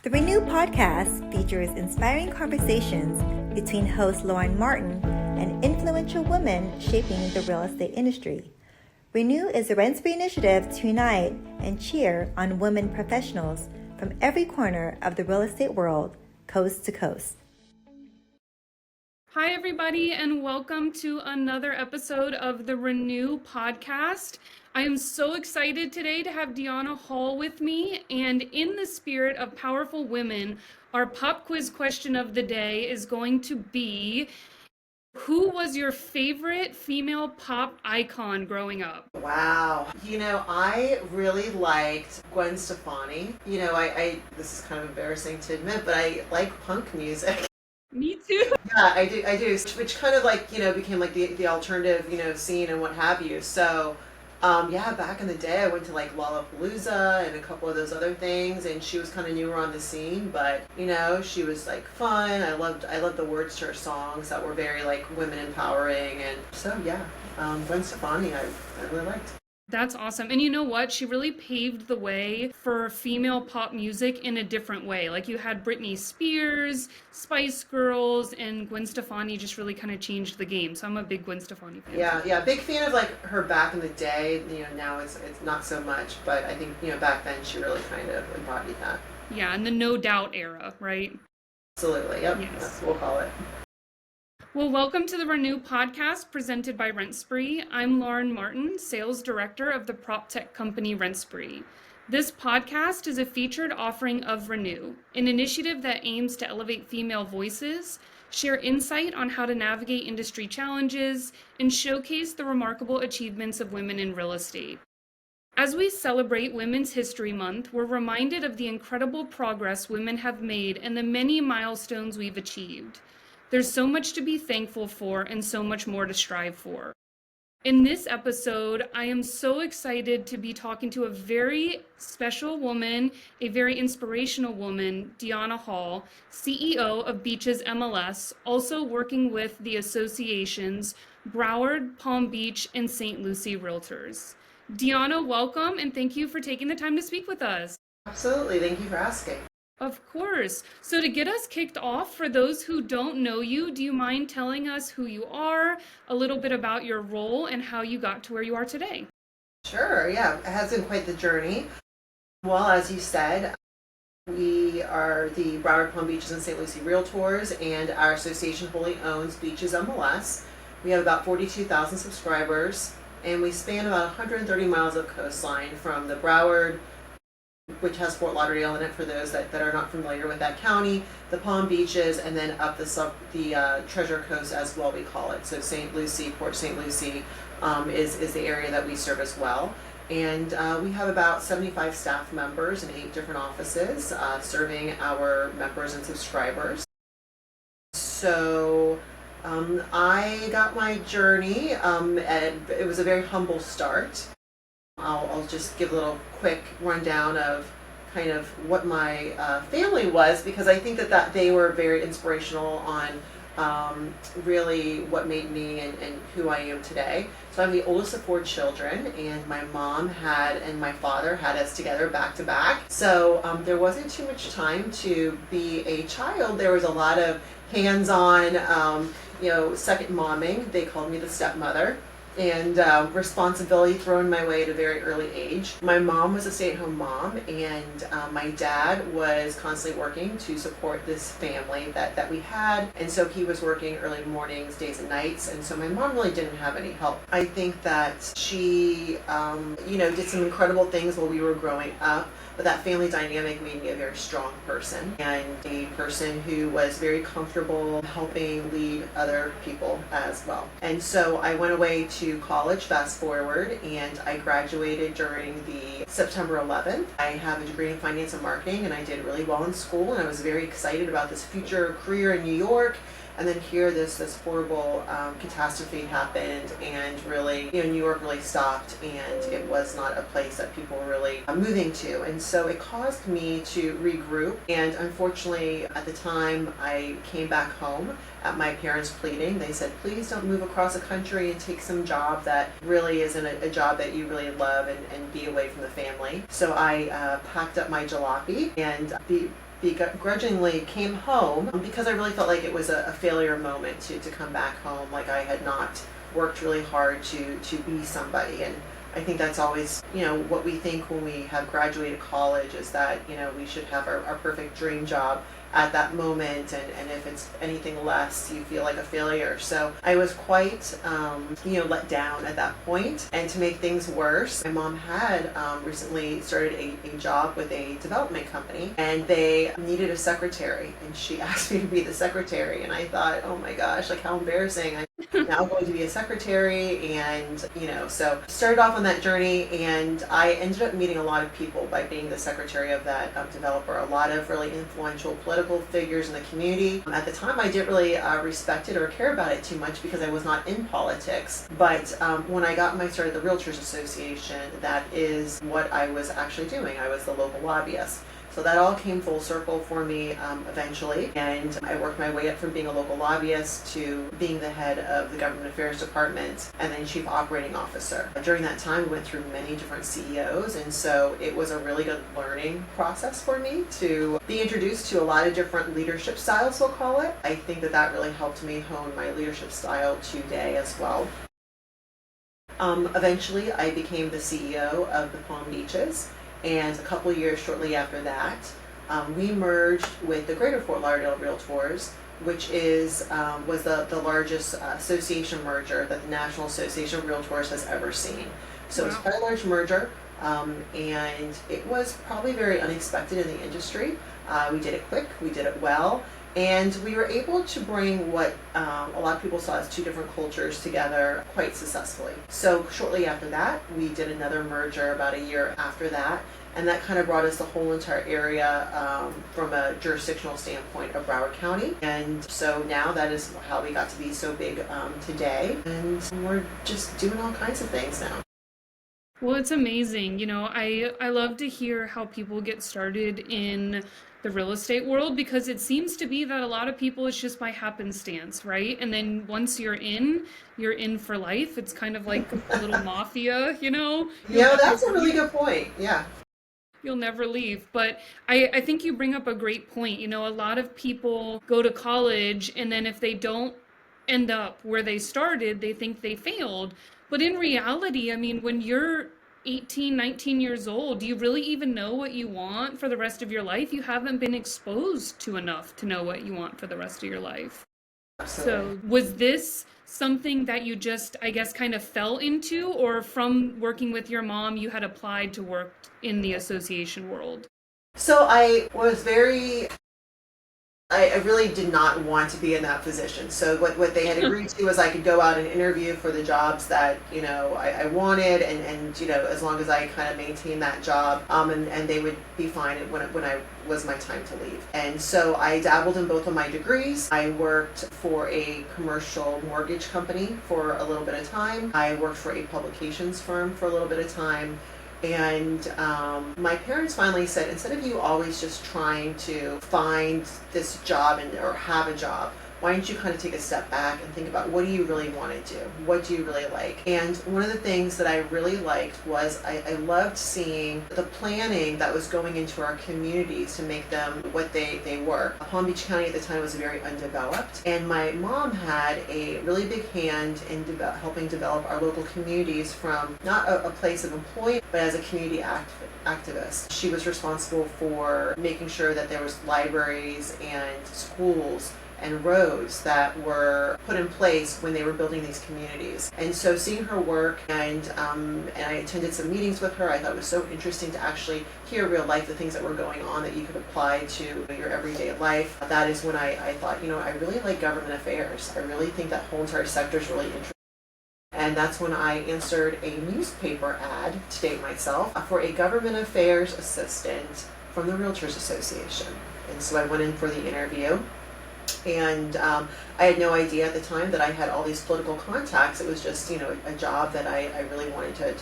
The Renew podcast features inspiring conversations between host Lauren Martin and influential women shaping the real estate industry. Renew is a rent-free initiative to unite and cheer on women professionals from every corner of the real estate world, coast to coast. Hi, everybody, and welcome to another episode of the Renew podcast. I am so excited today to have Dionna Hall with me, and in the spirit of powerful women, our pop quiz question of the day is going to be, who was your favorite female pop icon growing up? Wow. I really liked Gwen Stefani. I this is kind of embarrassing to admit, but I like punk music. Me too. Yeah, I do, which kind of became like the alternative, scene and what have you. So, back in the day I went to like Lollapalooza and a couple of those other things, and she was kind of newer on the scene, but she was like fun. I loved the words to her songs that were very like women empowering, and so Gwen Stefani I really liked. That's awesome. And you know what? She really paved the way for female pop music in a different way. Like you had Britney Spears, Spice Girls, and Gwen Stefani just really kind of changed the game. So I'm a big Gwen Stefani fan. Yeah, big fan of like her back in the day. Now it's not so much, but I think back then she really kind of embodied that. Yeah, and the No Doubt era, right? Absolutely. Yep. Yes. That's what we'll call it. Well, welcome to the Renew podcast presented by Rent Spree. I'm Lauren Martin, Sales Director of the prop tech company Rent Spree. This podcast is a featured offering of Renew, an initiative that aims to elevate female voices, share insight on how to navigate industry challenges, and showcase the remarkable achievements of women in real estate. As we celebrate Women's History Month, we're reminded of the incredible progress women have made and the many milestones we've achieved. There's so much to be thankful for and so much more to strive for. In this episode, I am so excited to be talking to a very special woman, a very inspirational woman, Dionna Hall, CEO of Beaches MLS, also working with the associations Broward, Palm Beach, and St. Lucie Realtors. Dionna, welcome, and thank you for taking the time to speak with us. Absolutely. Thank you for asking. Of course. So to get us kicked off, for those who don't know you, do you mind telling us who you are, a little bit about your role, and how you got to where you are today? Sure, yeah. It has been quite the journey. Well, as you said, we are the Broward, Palm Beaches, and St. Lucie Realtors, and our association wholly owns Beaches MLS. We have about 42,000 subscribers, and we span about 130 miles of coastline from the Broward, which has Fort Lauderdale in it for those that are not familiar with that county, the Palm Beaches, and then up the Treasure Coast as well, we call it. So St. Lucie, Port St. Lucie is the area that we serve as well. And we have about 75 staff members in 8 different offices serving our members and subscribers. So I got my journey, and it was a very humble start. I'll just give a little quick rundown of kind of what my family was, because I think that they were very inspirational on really what made me and who I am today. So I'm the oldest of 4 children, and my mom and my father had us together back to back. So there wasn't too much time to be a child. There was a lot of hands-on, second momming. They called me the stepmother. And responsibility thrown my way at a very early age. My mom was a stay-at-home mom, and my dad was constantly working to support this family that we had, and so he was working early mornings, days and nights, and so my mom really didn't have any help. I think that she did some incredible things while we were growing up, but that family dynamic made me a very strong person, and a person who was very comfortable helping lead other people as well. And so I went away to college, fast forward, and I graduated during the September 11th. I have a degree in finance and marketing, and I did really well in school, and I was very excited about this future career in New York. And then here this horrible catastrophe happened, and really, New York really stopped, and it was not a place that people were really moving to. And so it caused me to regroup. And unfortunately, at the time, I came back home at my parents' pleading. They said, please don't move across the country and take some job that really isn't a job that you really love, and be away from the family. So I packed up my jalopy and begrudgingly came home because I really felt like it was a failure moment to come back home. Like I had not worked really hard to be somebody. And I think that's always, what we think when we have graduated college is that, we should have our perfect dream job at that moment, and if it's anything less, you feel like a failure. So I was quite, let down at that point. And to make things worse, my mom had recently started a job with a development company, and they needed a secretary, and she asked me to be the secretary. And I thought, oh my gosh, like how embarrassing. I'm now going to be a secretary, and so started off on that journey, and I ended up meeting a lot of people by being the secretary of that developer. A lot of really influential political figures in the community. At the time, I didn't really respect it or care about it too much because I was not in politics. But when I started the Realtors Association, that is what I was actually doing. I was the local lobbyist. So that all came full circle for me eventually, and I worked my way up from being a local lobbyist to being the head of the Government Affairs Department and then Chief Operating Officer. During that time, we went through many different CEOs, and so it was a really good learning process for me to be introduced to a lot of different leadership styles, we'll call it. I think that really helped me hone my leadership style today as well. Eventually, I became the CEO of the Palm Beaches. And a couple years shortly after that, we merged with the Greater Fort Lauderdale Realtors, which was the largest association merger that the National Association of Realtors has ever seen. So It was quite a large merger, and it was probably very unexpected in the industry. We did it quick, we did it well, and we were able to bring what a lot of people saw as two different cultures together quite successfully. So shortly after that, we did another merger about a year after that, and that kind of brought us the whole entire area from a jurisdictional standpoint of Broward County. And so now that is how we got to be so big today, and we're just doing all kinds of things now. Well, it's amazing. I love to hear how people get started in the real estate world, because it seems to be that a lot of people, it's just by happenstance, right? And then once you're in for life. It's kind of like a little mafia, Yeah, that's a really good point. Yeah. You'll never leave. But I think you bring up a great point. A lot of people go to college, and then if they don't end up where they started, they think they failed. But in reality, I mean, when you're 18, 19 years old, do you really even know what you want for the rest of your life? You haven't been exposed to enough to know what you want for the rest of your life. Absolutely. So was this something that you just, I guess, kind of fell into, or from working with your mom, you had applied to work in the association world? So I really did not want to be in that position. So what they had agreed to was I could go out and interview for the jobs that, I wanted, and as long as I kind of maintained that job, and they would be fine when I was my time to leave. And so I dabbled in both of my degrees. I worked for a commercial mortgage company for a little bit of time. I worked for a publications firm for a little bit of time. And my parents finally said, instead of you always just trying to find this job or have a job, why don't you kind of take a step back and think about, what do you really want to do? What do you really like? And one of the things that I really liked was I loved seeing the planning that was going into our communities to make them what they were. Palm Beach County at the time was very undeveloped, and my mom had a really big hand in helping develop our local communities from not a place of employment, but as a community activist. She was responsible for making sure that there was libraries and schools and roads that were put in place when they were building these communities. And so seeing her work, and I attended some meetings with her, I thought it was so interesting to actually hear real life the things that were going on that you could apply to your everyday life. That is when I thought, I really like government affairs. I really think that whole entire sector is really interesting. And that's when I answered a newspaper ad, to date myself, for a government affairs assistant from the Realtors Association. And so I went in for the interview. And I had no idea at the time that I had all these political contacts. It was just, a job that I really wanted to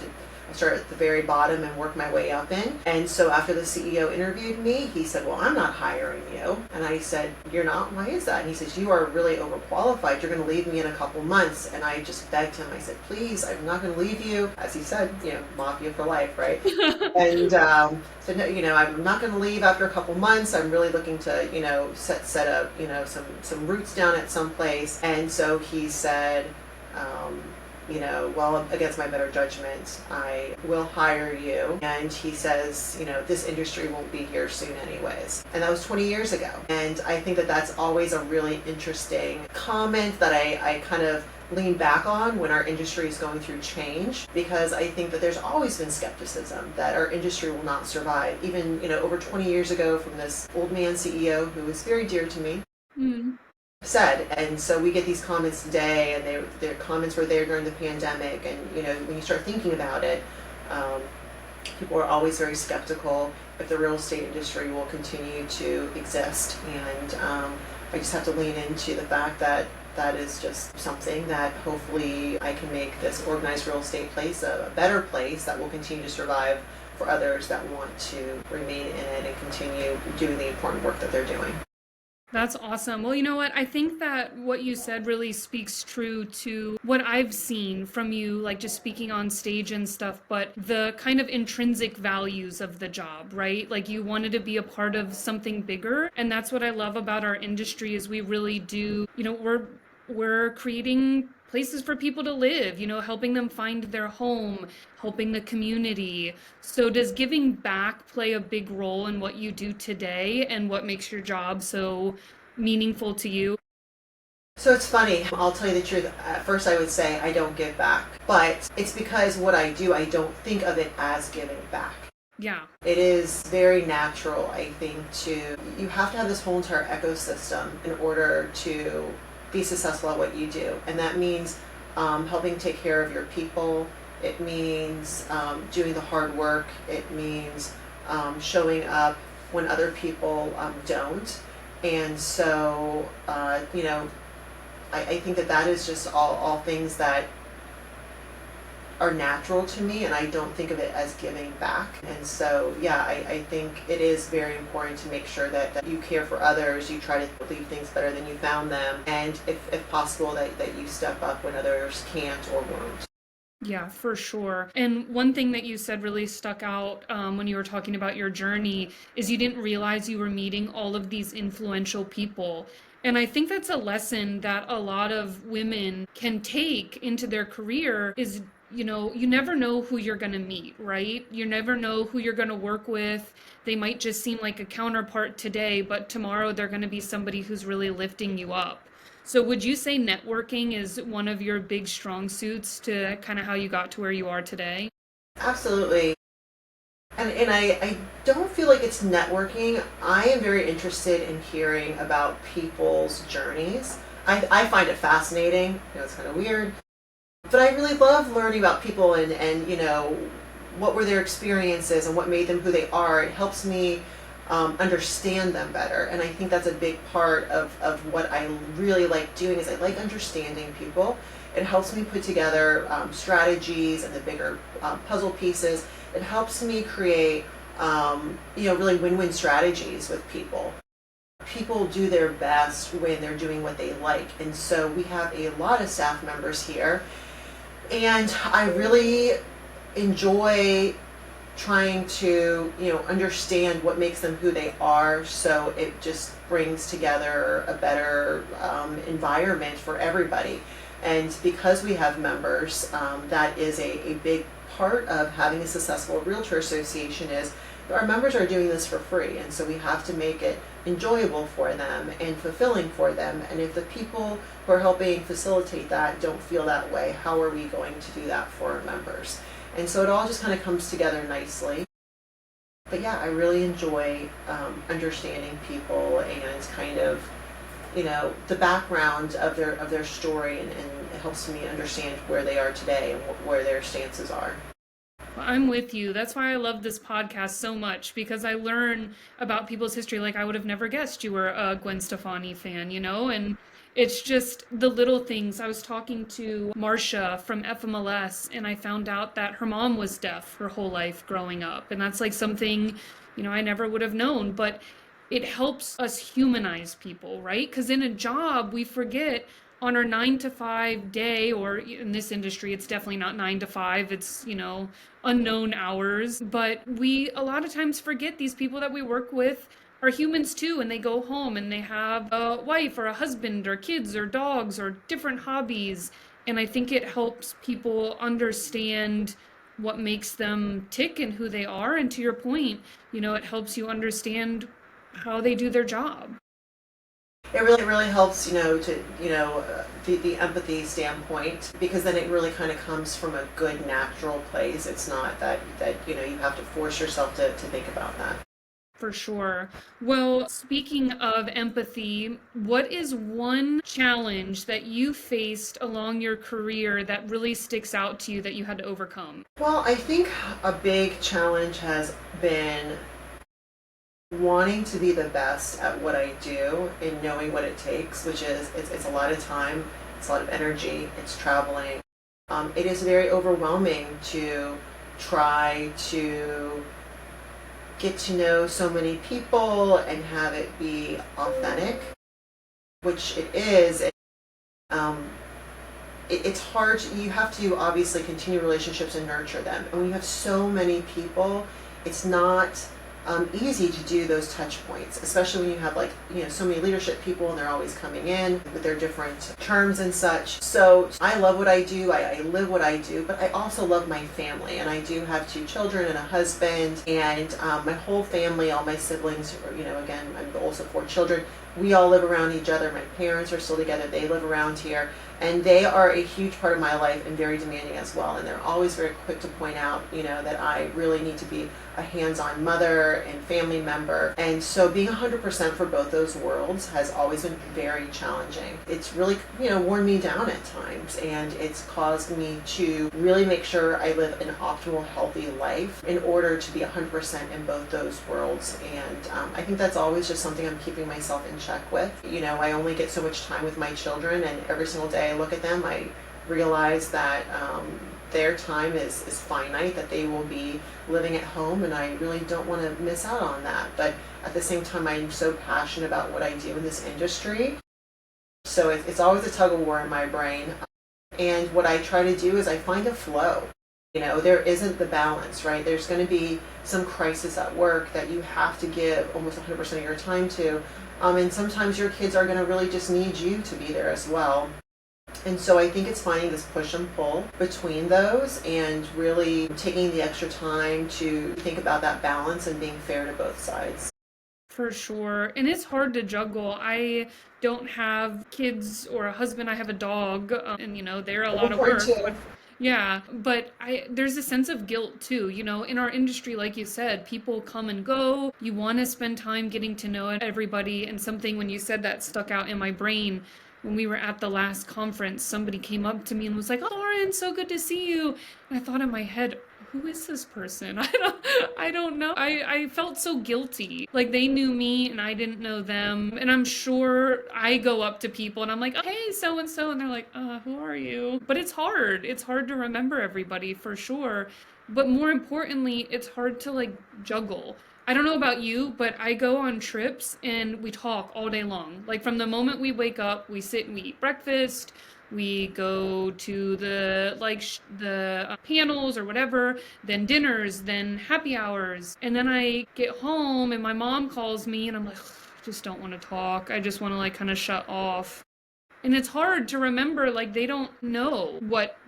I start at the very bottom and work my way up in. And so after the CEO interviewed me, he said, well, I'm not hiring you. And I said, you're not? Why is that? And he says, you are really overqualified. You're going to leave me in a couple months. And I just begged him. I said, please, I'm not going to leave you. As he said, mafia for life, right? And said, no, I'm not going to leave after a couple months. I'm really looking to, set up, some roots down at some place. And so he said, well, against my better judgment, I will hire you. And he says, this industry won't be here soon anyways. And that was 20 years ago. And I think that that's always a really interesting comment that I kind of lean back on when our industry is going through change, because I think that there's always been skepticism that our industry will not survive. Even, over 20 years ago from this old man CEO who was very dear to me. Said. And so we get these comments today, and their comments were there during the pandemic. And when you start thinking about it, people are always very skeptical if the real estate industry will continue to exist. And I just have to lean into the fact that that is just something that hopefully I can make this organized real estate place a better place that will continue to survive for others that want to remain in it and continue doing the important work that they're doing. That's awesome. Well, you know what? I think that what you said really speaks true to what I've seen from you, like just speaking on stage and stuff, but the kind of intrinsic values of the job, right? Like you wanted to be a part of something bigger. And that's what I love about our industry is we really do, we're creating places for people to live, helping them find their home, helping the community. So does giving back play a big role in what you do today and what makes your job so meaningful to you? So it's funny, I'll tell you the truth. At first I would say I don't give back, but it's because what I do, I don't think of it as giving back. Yeah. It is very natural, I think, you have to have this whole entire ecosystem in order to be successful at what you do. And that means helping take care of your people. It means doing the hard work. It means showing up when other people don't. And so, I think that is just all things that are natural to me, and I don't think of it as giving back. And so, I think it is very important to make sure that you care for others, you try to leave things better than you found them, and if possible, that you step up when others can't or won't. Yeah, for sure. And one thing that you said really stuck out when you were talking about your journey is you didn't realize you were meeting all of these influential people. And I think that's a lesson that a lot of women can take into their career is, you never know who you're going to meet, right? You never know who you're going to work with. They might just seem like a counterpart today, but tomorrow they're going to be somebody who's really lifting you up. So would you say networking is one of your big strong suits to kind of how you got to where you are today? Absolutely. And I don't feel like it's networking. I am very interested in hearing about people's journeys. I find it fascinating. It's kind of weird. But I really love learning about people and what were their experiences and what made them who they are. It helps me understand them better. And I think that's a big part of what I really like doing is I like understanding people. It helps me put together strategies and the bigger puzzle pieces. It helps me create really win-win strategies with people. People do their best when they're doing what they like. And so we have a lot of staff members here. And I really enjoy trying to, understand what makes them who they are. So it just brings together a better environment for everybody. And because we have members, that is a big part of having a successful realtor association is our members are doing this for free. And so we have to make it enjoyable for them and fulfilling for them. And if the people who are helping facilitate that don't feel that way, how are we going to do that for our members? And so it all just kind of comes together nicely. But I really enjoy understanding people and kind of, the background of their story, and it helps me understand where they are today and where their stances are. I'm with you. That's why I love this podcast so much because I learn about people's history. Like I would have never guessed you were a Gwen Stefani fan, and it's just the little things. I was talking to Marcia from FMLS and I found out that her mom was deaf her whole life growing up. And that's like something, I never would have known, but it helps us humanize people, right? Because in a job, we forget on our 9 to 5 day, or in this industry, it's definitely not 9 to 5, it's, unknown hours. But we a lot of times forget these people that we work with are humans too, and they go home and they have a wife or a husband or kids or dogs or different hobbies. And I think it helps people understand what makes them tick and who they are. And to your point, it helps you understand how they do their job. It really helps, to, the empathy standpoint, because then it really kind of comes from a good natural place. It's not that you have to force yourself to think about that. For sure. Well, speaking of empathy, what is one challenge that you faced along your career that really sticks out to you that you had to overcome? Well, I think a big challenge has been wanting to be the best at what I do and knowing what it takes, which is it's a lot of time, it's a lot of energy, it's traveling. It is very overwhelming to try to get to know so many people and have it be authentic, which it is. It's hard. You have to obviously continue relationships and nurture them. And when you have so many people, it's not easy to do those touch points, especially when you have so many leadership people and they're always coming in with their different terms and such. So I love what I do. I live what I do, but I also love my family, and I do have 2 children and a husband, and my whole family, all my siblings, again, I'm the oldest of 4 children. We all live around each other. My parents are still together. They live around here. And they are a huge part of my life and very demanding as well. And they're always very quick to point out, that I really need to be a hands-on mother and family member. And so being 100% for both those worlds has always been very challenging. It's really, worn me down at times. And it's caused me to really make sure I live an optimal, healthy life in order to be 100% in both those worlds. And I think that's always just something I'm keeping myself in check with. I only get so much time with my children, and every single day I look at them, I realize that their time is finite, that they will be living at home, and I really don't want to miss out on that. But at the same time, I'm so passionate about what I do in this industry. So it's always a tug of war in my brain. And what I try to do is I find a flow. There isn't the balance, right? There's going to be some crisis at work that you have to give almost 100% of your time to. And sometimes your kids are going to really just need you to be there as well. And so I think it's finding this push and pull between those and really taking the extra time to think about that balance and being fair to both sides. For sure. And it's hard to juggle. I don't have kids or a husband. I have a dog, and they're a lot of work. Yeah, but there's a sense of guilt too, in our industry, like you said, people come and go. You want to spend time getting to know everybody. And something when you said that stuck out in my brain. When we were at the last conference, somebody came up to me and was like, "Oh, Lauren, so good to see you." And I thought in my head, who is this person? I don't know. I felt so guilty. Like they knew me and I didn't know them. And I'm sure I go up to people and I'm like, "Oh, hey, so and so." And they're like, who are you? But it's hard. It's hard to remember everybody for sure. But more importantly, it's hard to juggle. I don't know about you, but I go on trips and we talk all day long. Like from the moment we wake up, we sit and we eat breakfast. We go to the panels or whatever, then dinners, then happy hours. And then I get home and my mom calls me and I'm like, I just don't want to talk. I just want to kind of shut off. And it's hard to remember, they don't know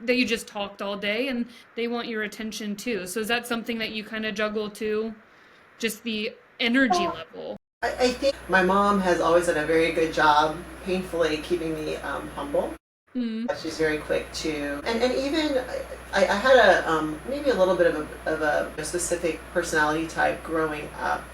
that you just talked all day and they want your attention too. So is that something that you kind of juggle too? Just the energy level. I think my mom has always done a very good job, painfully keeping me humble. She's very quick to, and even I had maybe a little bit of a specific personality type growing up.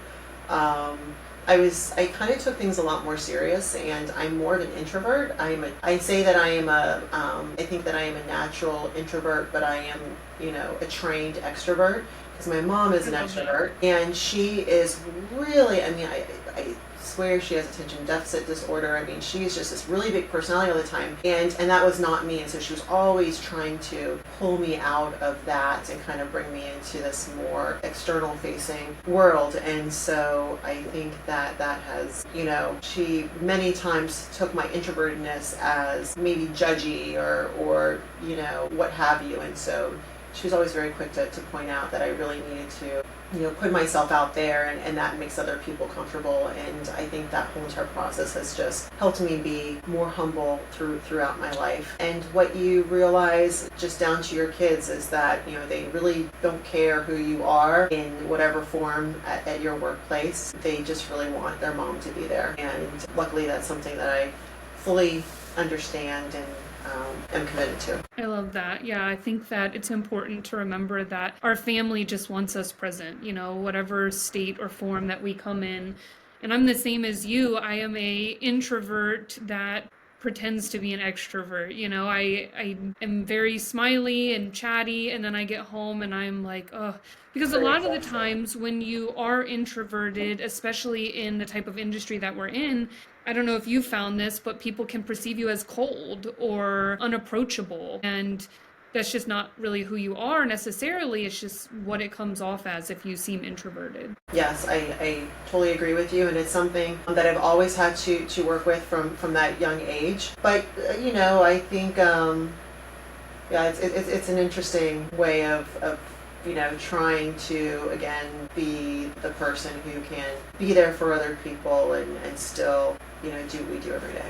I kind of took things a lot more serious, and I'm more of an introvert. I say that I am I think that I am a natural introvert, but I am, a trained extrovert, because my mom is an extrovert, and she is really, I swear she has attention deficit disorder. I mean, she's just this really big personality all the time, and that was not me. And so she was always trying to pull me out of that and kind of bring me into this more external facing world. And so I think that has, she many times took my introvertedness as maybe judgy or what have you. And so she was always very quick to point out that I really needed to, put myself out there, and that makes other people comfortable. And I think that whole entire process has just helped me be more humble throughout my life. And what you realize just down to your kids is that, they really don't care who you are in whatever form at your workplace. They just really want their mom to be there. And luckily that's something that I fully understand and am committed to. I love that. Yeah, I think that it's important to remember that our family just wants us present, whatever state or form that we come in. And I'm the same as you. I am a introvert that pretends to be an extrovert. I am very smiley and chatty, and then I get home and I'm like, oh, because a lot of the times when you are introverted, especially in the type of industry that we're in, I don't know if you found this, but people can perceive you as cold or unapproachable. And that's just not really who you are necessarily. It's just what it comes off as if you seem introverted. Yes, I totally agree with you. And it's something that I've always had to work with from that young age. But, I think, it's an interesting way of trying to, again, be the person who can be there for other people and still, do what we do every day.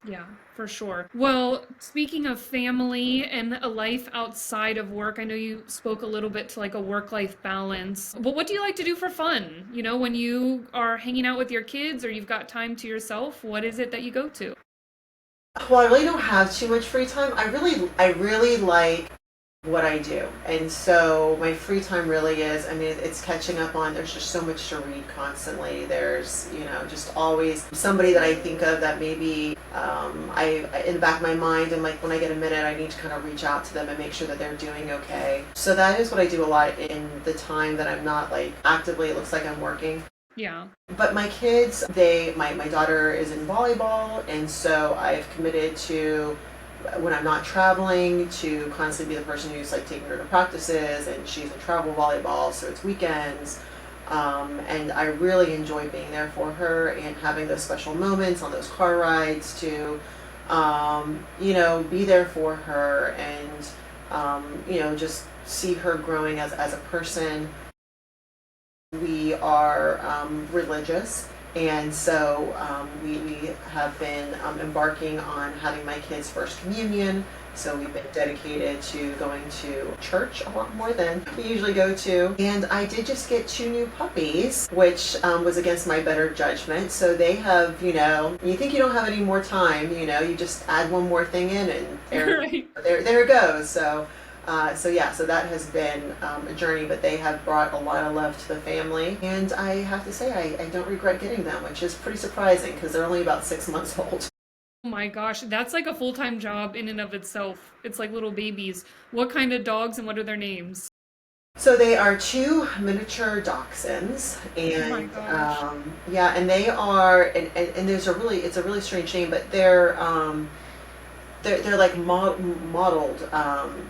Yeah, for sure. Well, speaking of family and a life outside of work, I know you spoke a little bit to like a work-life balance. But what do you like to do for fun? When you are hanging out with your kids or you've got time to yourself, what is it that you go to? Well, I really don't have too much free time. I really like what I do. And so my free time really is, it's catching up on, there's just so much to read constantly. There's, just always somebody that I think of that maybe in the back of my mind, and like when I get a minute, I need to kind of reach out to them and make sure that they're doing okay. So that is what I do a lot in the time that I'm not like actively, it looks like I'm working. Yeah. But my kids, my daughter is in volleyball, and so I've committed to, when I'm not traveling, to constantly be the person who's like taking her to practices, and she's in travel volleyball, so it's weekends. And I really enjoy being there for her and having those special moments on those car rides to, be there for her and, just see her growing as a person. We are religious. And so we have been embarking on having my kids' first communion. So we've been dedicated to going to church a lot more than we usually go to. And I did just get 2 new puppies, which was against my better judgment. So they have, you think you don't have any more time, you just add one more thing in and there it goes. So that has been a journey, but they have brought a lot of love to the family. And I have to say, I don't regret getting them, which is pretty surprising because they're only about 6 months old. Oh my gosh, that's like a full-time job in and of itself. It's like little babies. What kind of dogs and what are their names? So they are 2 miniature dachshunds, and oh my gosh. And they are, and it's a really strange name, but they're like modeled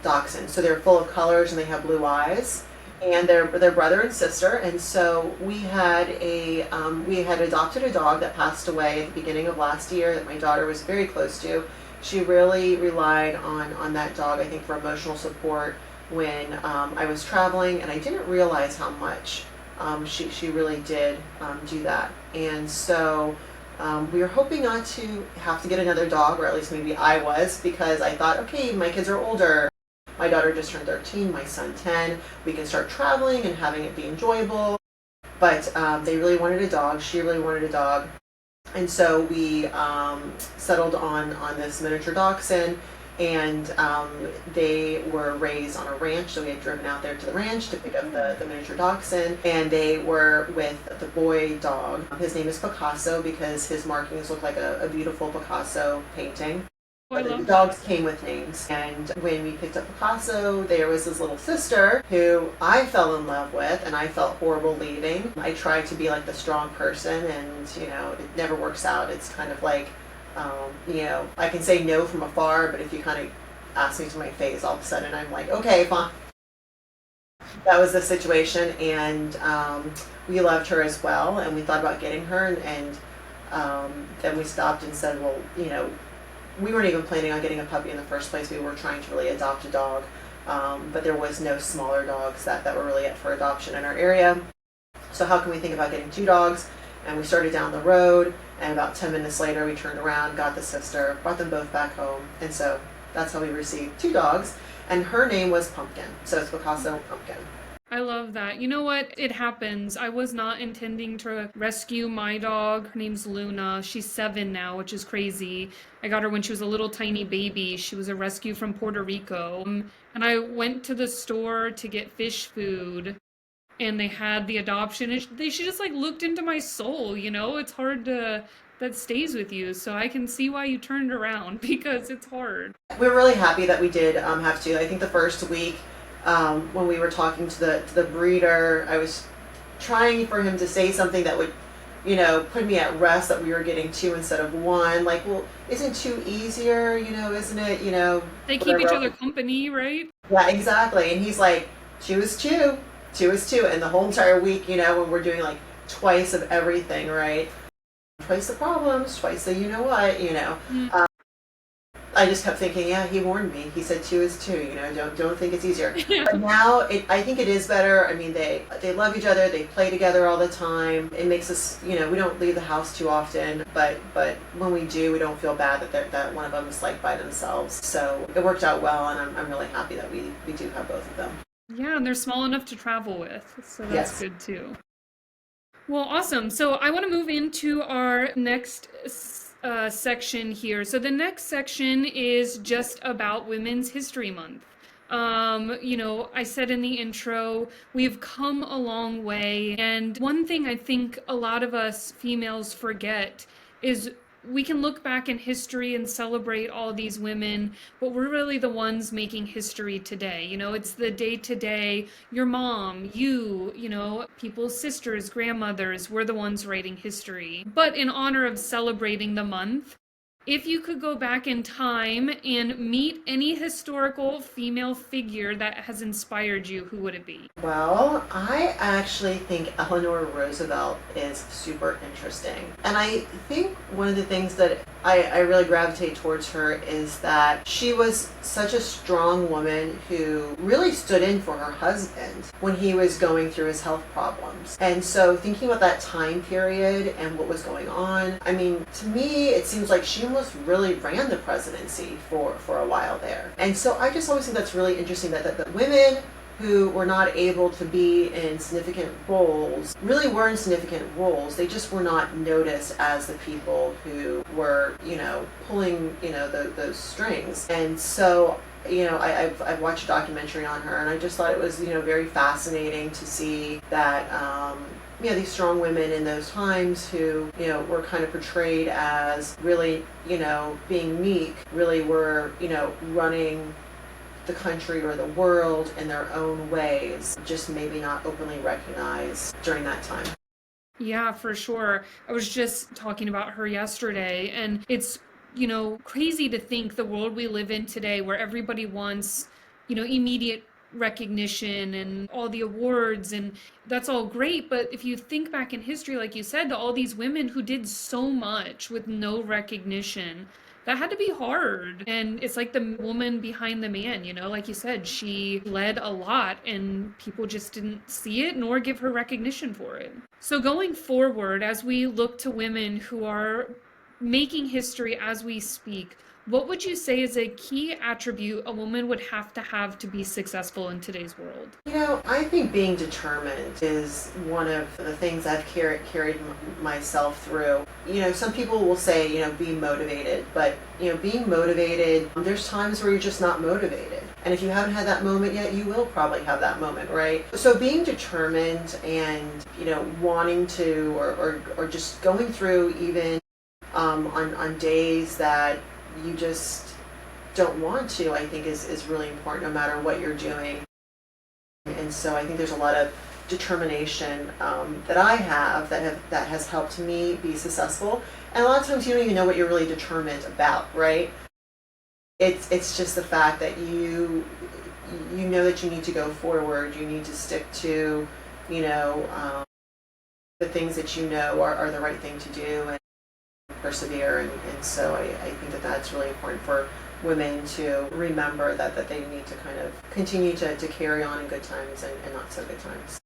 dachshunds. So they're full of colors and they have blue eyes, and they're brother and sister. And so we had adopted a dog that passed away at the beginning of last year that my daughter was very close to. She really relied on that dog, I think, for emotional support when I was traveling, and I didn't realize how much she really did do that. And so we were hoping not to have to get another dog, or at least maybe I was, because I thought, okay, my kids are older. My daughter just turned 13, my son 10. We can start traveling and having it be enjoyable. But they really wanted a dog. She really wanted a dog. And so we settled on this miniature dachshund. And they were raised on a ranch, so we had driven out there to the ranch to pick up the miniature dachshund, and they were with the boy dog. His name is Picasso because his markings look like a beautiful Picasso painting. Oh, I The love dogs came with names, and when we picked up Picasso, there was his little sister who I fell in love with, and I felt horrible leaving. I tried to be like the strong person, and it never works out. It's kind of like, I can say no from afar, but if you kind of ask me to my face, all of a sudden I'm like, okay, fine. That was the situation, and we loved her as well, and we thought about getting her, and then we stopped and said, well, we weren't even planning on getting a puppy in the first place. We were trying to really adopt a dog, but there was no smaller dogs that were really up for adoption in our area. So how can we think about getting 2 dogs? And we started down the road, and about 10 minutes later we turned around, got the sister, brought them both back home, and so that's how we received 2 dogs, and her name was Pumpkin, so it's Picasso Pumpkin. I love that. You know what? It happens. I was not intending to rescue my dog. Her name's Luna. She's 7 now, which is crazy. I got her when she was a little tiny baby. She was a rescue from Puerto Rico. And I went to the store to get fish food, and they had the adoption. And she just like looked into my soul, It's hard that stays with you. So I can see why you turned around because it's hard. We're really happy that we did have to. I think the first week, when we were talking to the breeder, I was trying for him to say something that would, put me at rest that we were getting 2 instead of 1. Like, well, isn't 2 easier? Isn't it? They keep each other company, right? Yeah, exactly. And he's like, 2 is 2, 2 is 2, and the whole entire week, when we're doing like twice of everything, right? Twice the problems, twice the I just kept thinking, yeah, he warned me. He said 2 is 2. Don't think it's easier. But now, I think it is better. I mean, they love each other. They play together all the time. It makes us, we don't leave the house too often. But when we do, we don't feel bad that one of them is like by themselves. So it worked out well, and I'm really happy that we do have both of them. Yeah, and they're small enough to travel with, so that's Yes. good too. Well, awesome. So I want to move into our next section here. So the next section is just about Women's History Month. I said in the intro, we've come a long way. And one thing I think a lot of us females forget is we can look back in history and celebrate all these women, but we're really the ones making history today. It's the day to day, your mom, you, people's sisters, grandmothers, we're the ones writing history. But in honor of celebrating the month, if you could go back in time and meet any historical female figure that has inspired you, who would it be? Well, I actually think Eleanor Roosevelt is super interesting. And I think one of the things that I really gravitate towards her is that she was such a strong woman who really stood in for her husband when he was going through his health problems. And so thinking about that time period and what was going on, I mean, to me, it seems like she almost really ran the presidency for a while there. And so I just always think that's really interesting that the women who were not able to be in significant roles really were in significant roles. They just were not noticed as the people who were, pulling, those strings. And so, I've watched a documentary on her, and I just thought it was, very fascinating to see that, these strong women in those times who, were kind of portrayed as really, being meek, really were, running the country or the world in their own ways, just maybe not openly recognized during that time. Yeah, for sure. I was just talking about her yesterday, and it's, crazy to think the world we live in today where everybody wants, immediate recognition and all the awards, and that's all great. But if you think back in history, like you said, to all these women who did so much with no recognition, that had to be hard. And it's like the woman behind the man, like you said, she led a lot and people just didn't see it nor give her recognition for it. So going forward, as we look to women who are making history as we speak, What would you say is a key attribute a woman would have to be successful in today's world? I think being determined is one of the things I've carried myself through. Some people will say, be motivated, but, being motivated, there's times where you're just not motivated. And if you haven't had that moment yet, you will probably have that moment, right? So being determined and, wanting to, or just going through even on days that you just don't want to, I think is really important no matter what you're doing. And so I think there's a lot of determination that I have that has helped me be successful. And a lot of times you don't even know what you're really determined about, right? It's just the fact that you know that you need to go forward. You need to stick to, the things that are the right thing to do and persevere. And so I think that that's really important for women to remember that they need to kind of continue to carry on in good times and not so good times.